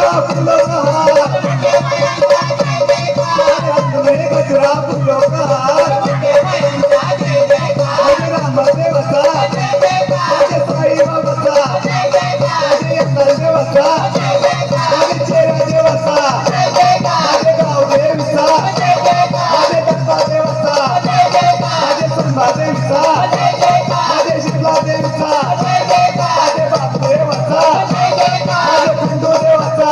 गजरा फुलो गजरा फुलो रामदेवचा साई बाबाचा देवाचा चेहरा देवाचा गाव देवीचा दत्ता देवाचा संभा देवीचा शिवला देवीचा बाप देवाचा खंडो देवाचा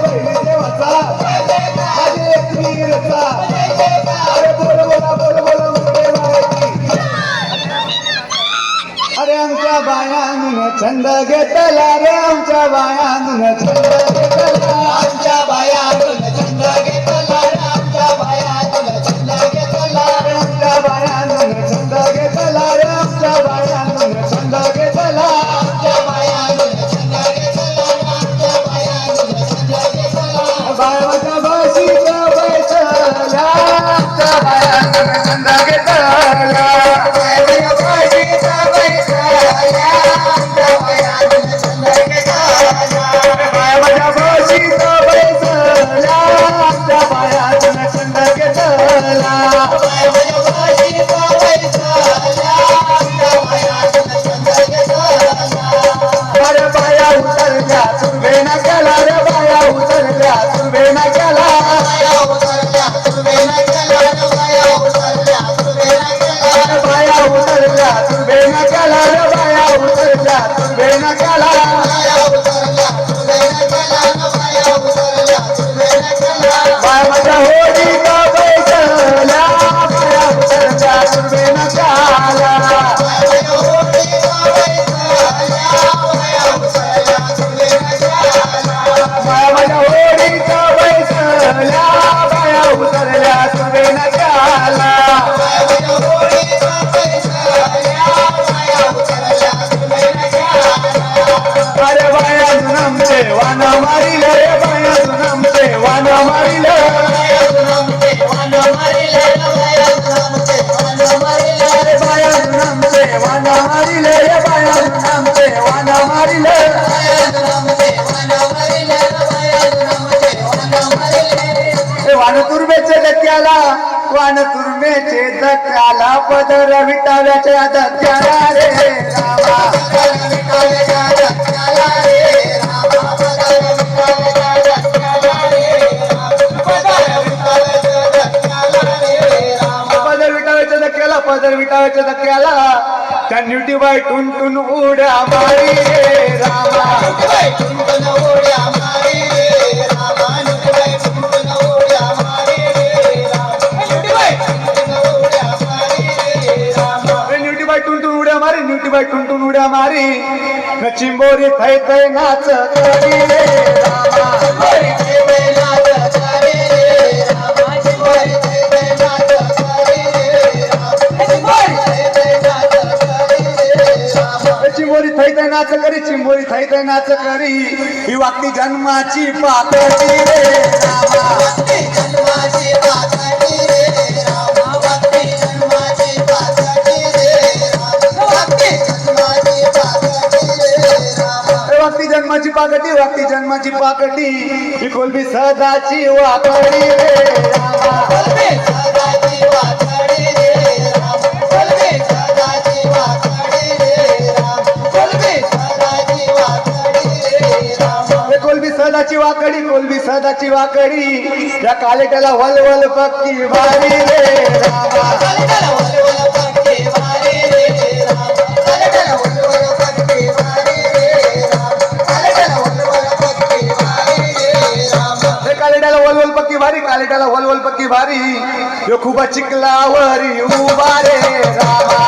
बहिणी देवाचा एकवीरचा बोल बोला अरे आमच्या बायांन छंद घेतला रे आमच्या बायांन छंद घेतला आमच्या बायांन छंद घेतला आमच्या बायांन छंद घेतला आमच्या बायांन छंद घेतला रे आमच्या बायांन छंद घेतला आमच्या बायांन छंद घेतला आमच्या बायांन छंद घेतला बाळाच्या भाषीचा बैसला आमच्या बायांन छंद घेतला वानतुर्मेचे धक्याला पदर विटाव्याच्या धक्याला रे रामा पदर विटाव्याच्या धक्याला त्या न्यूटी बाई टुन उड्या मारी रे रामा टुन उड्या मारी चिंबोरी थै थै नाच करी रे रामा चिंबोरी थै थै नाच करी चिंबोरी थै थै नाच करी ही वागती जन्माची पाकळी रे रामा वागती जन्माची पाकटी ही कोलबी सदाची वाकडी रे रामा कोलबी सदाची वाकडी या कालेट्याला वलवल पक्की भारी रे रामा कालेट्याला वलवल पक्की भारी यो खूप चिखलावरी उभा रे रामा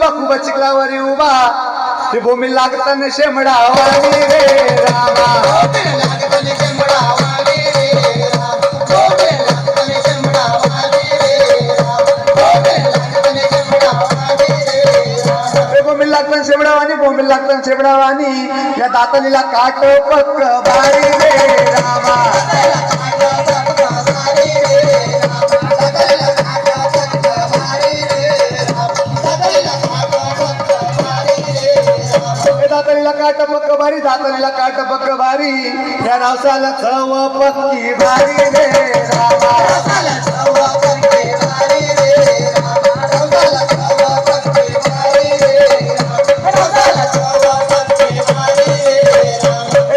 खूप चिखलावरी उभा ते भूमी लागताना शेमडावानी रे रामा बोंबील लागताना शेवडावानी या दातालीला काट पक्क भारी रे रामा बक भारी या रावसाला चव पक्की भारी रे रामा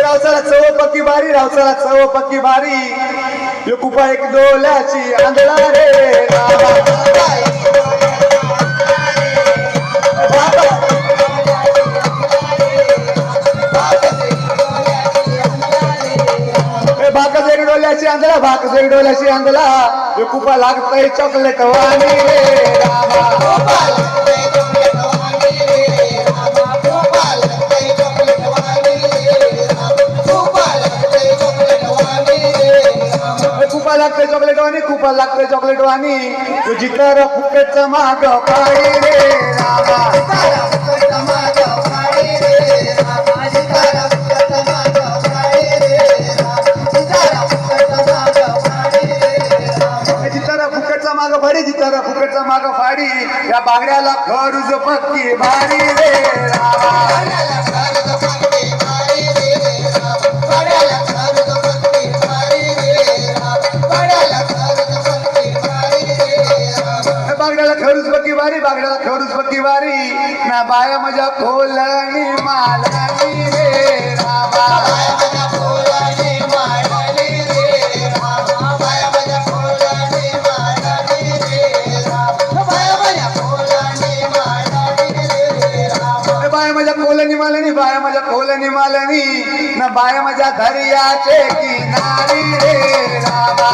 रावसाला चव पक्की भारी रावसाला चव पक्की भारी यो कुपा एक डोल्याची आंधळा रे रामा भाकस एक डोल्याची आंधळा यो कुपा लागतय चॉकलेट वाणी रे रामा खूप लागते चॉकलेट वाणी तुझी तर फुकटचं माग पाळी रे रामा जितारा फुकटचा माग फाडी या बागड्याला खरूज पक्की भारी रे रामा बागड्याला खरूज पक्की भारी ना बाया माझ्या खोलणी मालणी रे रामा बाया माझ्या खोलनी मालनी ना बाया माझ्या दर्याचे किनारी रे रामा